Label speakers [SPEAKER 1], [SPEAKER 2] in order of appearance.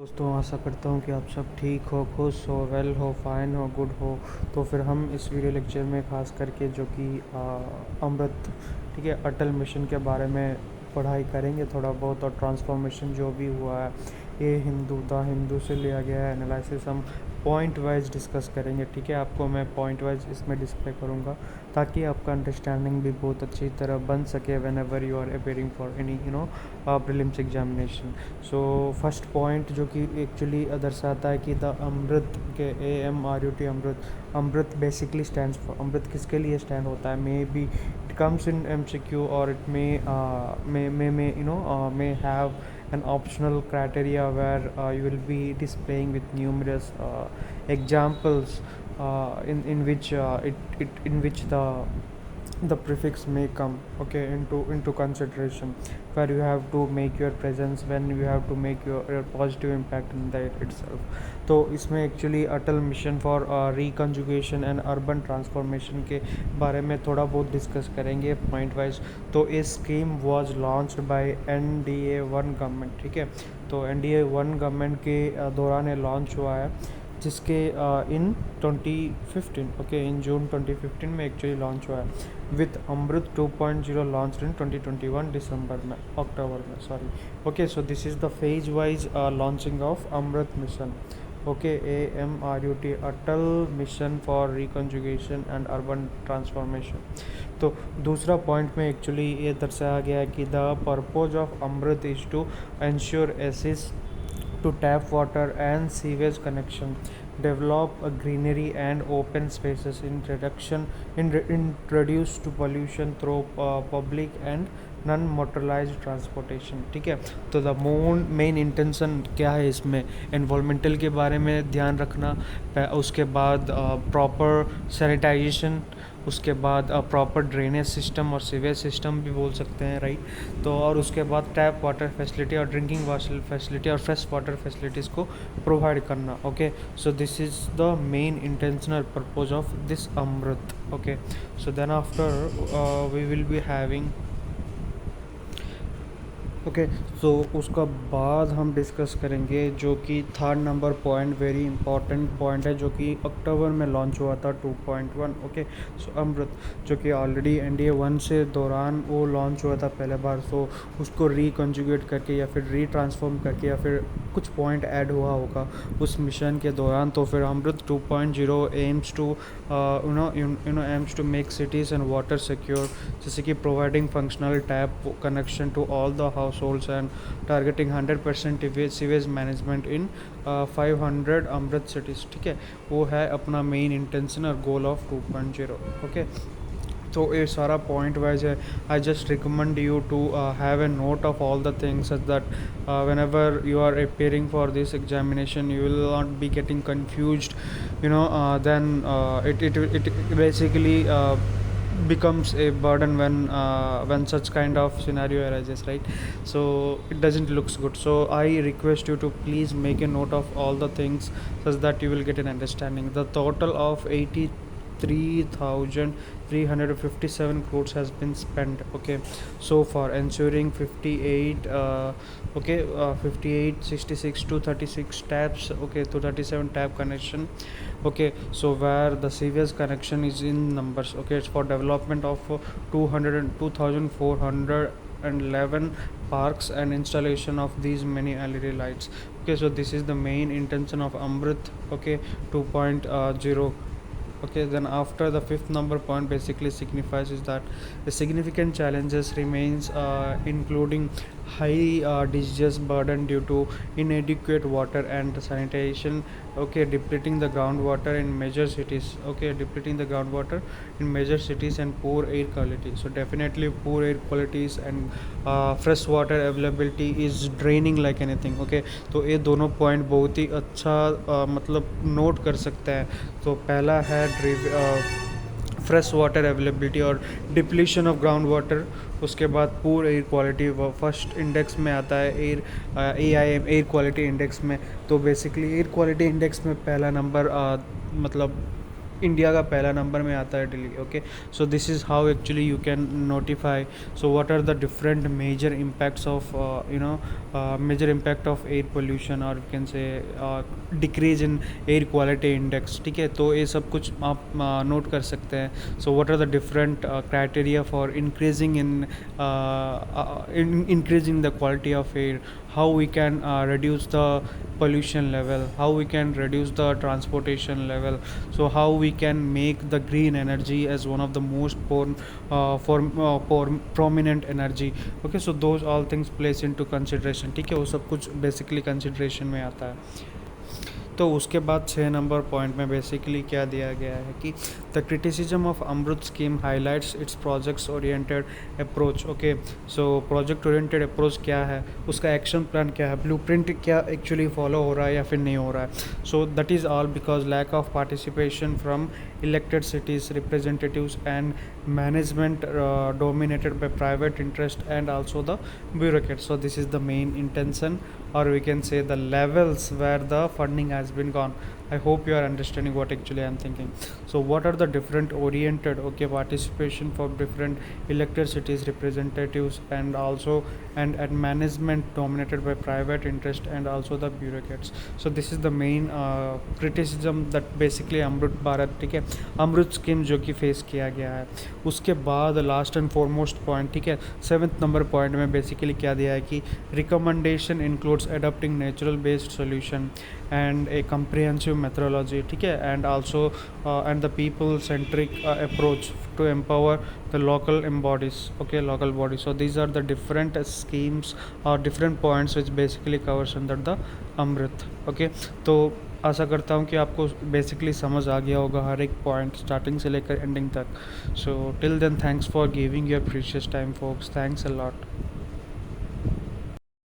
[SPEAKER 1] दोस्तों आशा करता हूँ कि आप सब ठीक हो, खुश हो, वेल हो, फाइन हो, गुड हो। तो फिर हम इस वीडियो लेक्चर में ख़ास करके जो कि अमृत, ठीक है, अटल मिशन के बारे में पढ़ाई करेंगे थोड़ा बहुत। और ट्रांसफॉर्मेशन जो भी हुआ है, ये द हिंदू से लिया गया है एनालिसिस। हम पॉइंट वाइज डिस्कस करेंगे, ठीक है। आपको मैं पॉइंट वाइज इसमें डिस्प्ले करूँगा ताकि आपका अंडरस्टैंडिंग भी बहुत अच्छी तरह बन सके whenever you are appearing for any prelims examination. So first point जो कि एक्चुअली दर्शाता है कि द अमृत के AMRUT Amrut, Amrut basically stands for, Amrut किसके लिए स्टैंड होता है। Maybe it comes in MCQ और it may may have an optional criteria where you will be displaying with numerous examples in which the prefix may come, okay, into consideration, where you have to make your presence, when you have to make your positive impact in that itself. तो इसमें actually Atal mission for rejuvenation and urban transformation के बारे में थोड़ा बहुत discuss करेंगे point wise. तो ये scheme was launched by NDA-1 government, ठीक है। तो NDA-1 गवर्नमेंट के दौरान ये लॉन्च हुआ है, जिसके इन 2015, ओके, इन जून 2015 में एक्चुअली लॉन्च हुआ है। With Amrit 2.0 launch in 2021 October में, sorry. Okay, so this is the phase wise launching of Amrut mission, okay, AMRUT, Atal mission for rejuvenation and urban transformation. तो दूसरा पॉइंट में एक्चुअली ये दर्शाया गया है कि the purpose of Amrut is to ensure access to tap water and sewage connection, develop a greenery and open spaces, introduce to pollution through public and non motorised transportation, ठीक है। तो द मेन इंटेंशन क्या है इसमें, environmental के बारे में ध्यान रखना, उसके बाद प्रॉपर सैनिटाइजेशन, उसके बाद प्रॉपर ड्रेनेज सिस्टम और सीवेज सिस्टम भी बोल सकते हैं, राइट। तो और उसके बाद टैप वाटर फैसिलिटी और ड्रिंकिंग वाटर फैसिलिटी और फ्रेश वाटर फैसिलिटीज़ को प्रोवाइड करना, okay. So this is the main intentional purpose of this Amrut, okay. So then after we will be having, okay, so उसका बाद हम डिस्कस करेंगे जो कि third number point, very important point है, जो कि अक्टूबर में लॉन्च हुआ था 2.1, ओके। सो अमृत जो कि ऑलरेडी NDA-1 से दौरान वो लॉन्च हुआ था पहले बार। सो उसको रिकंजुगेट करके या फिर रीट्रांसफॉर्म करके या फिर कुछ पॉइंट ऐड हुआ होगा उस मिशन के दौरान। तो फिर Amrut 2.0 aims to make cities and water secure, जैसे कि providing functional tap connection to all the households and targeting 100% sewage management in 500 Amrut cities, ठीक है। वो है अपना मेन इंटेंशन और गोल ऑफ 2.0, ओके। तो ये सारा पॉइंट वाइज है। I just recommend you to have a note of all the things such that whenever you are appearing for this examination you will not be getting confused, then it basically becomes a burden when such kind of scenario arises, right? So it doesn't looks good. So I request you to please make a note of all the things such that you will get an understanding. The total of 83,357 crores has been spent, okay, so far, ensuring 58 66 to 36 taps, okay, to 37 tap connection, okay. So where the serious connection is in numbers, okay, it's for development of 2,411 parks and installation of these many LED lights, okay. So this is the main intention of Amrit, okay, 2.0. Okay, then after the fifth number point basically signifies is that the significant challenges remains, including high disease burden due to inadequate water and sanitation, okay, depleting the groundwater in major cities, okay, depleting the groundwater in major cities, and poor air quality. So definitely poor air qualities and fresh water availability is draining like anything, okay. तो ये दोनों point बहुत ही अच्छा मतलब note कर सकते हैं। तो पहला है फ्रेश वाटर अवेलेबिलिटी और डिप्लीशन ऑफ ग्राउंड वाटर, उसके बाद poor air quality first index में आता है, AIM एयर क्वालिटी इंडेक्स में। तो बेसिकली एयर क्वालिटी इंडेक्स में पहला नंबर मतलब इंडिया का पहला नंबर में आता है Delhi. Okay, so this is how actually you can notify. So what are the different major impacts of major impact of air pollution, और can say decrease in air quality index. ठीक है, तो ये सब कुछ आप नोट कर सकते हैं. So what are the different criteria for increasing increasing the quality of air, how we can reduce the pollution level, how we can reduce the transportation level, so how we can make the green energy as one of the most prominent energy. Okay, so those all things place into consideration. ठीक है, वो सब कुछ basically consideration में आता है. तो उसके बाद 6 नंबर पॉइंट में बेसिकली क्या दिया गया है कि the criticism of Amrut scheme highlights its projects oriented approach. Okay, so project oriented approach क्या है, उसका एक्शन प्लान क्या है, ब्लूप्रिंट क्या एक्चुअली फॉलो हो रहा है या फिर नहीं हो रहा है. So that is all because lack of participation from elected cities representatives and management dominated by private interest and also the bureaucrats. So this is the main intention, or we can say the levels where the funding has been gone. I hope you are understanding what actually I am thinking. So what are the different oriented, okay, participation for different elected cities representatives and also and management dominated by private interest and also the bureaucrats. So this is the main criticism that basically Amrit Bharat, ठीक है, अमृत scheme जो कि face किया गया है. उसके बाद last and foremost point, ठीक है, 7th नंबर पॉइंट में बेसिकली क्या दिया है कि recommendation includes adopting natural based solution and a comprehensive methodology. ठीक है, and also and the people centric approach to empower the local embodies. Okay, local bodies. So these are the different schemes or different points which basically covers under the Amrit. Okay, तो आशा करता हूँ कि आपको basically समझ आ गया होगा हर एक point starting से लेकर एंडिंग तक. So till then thanks for giving your precious time folks. Thanks a lot.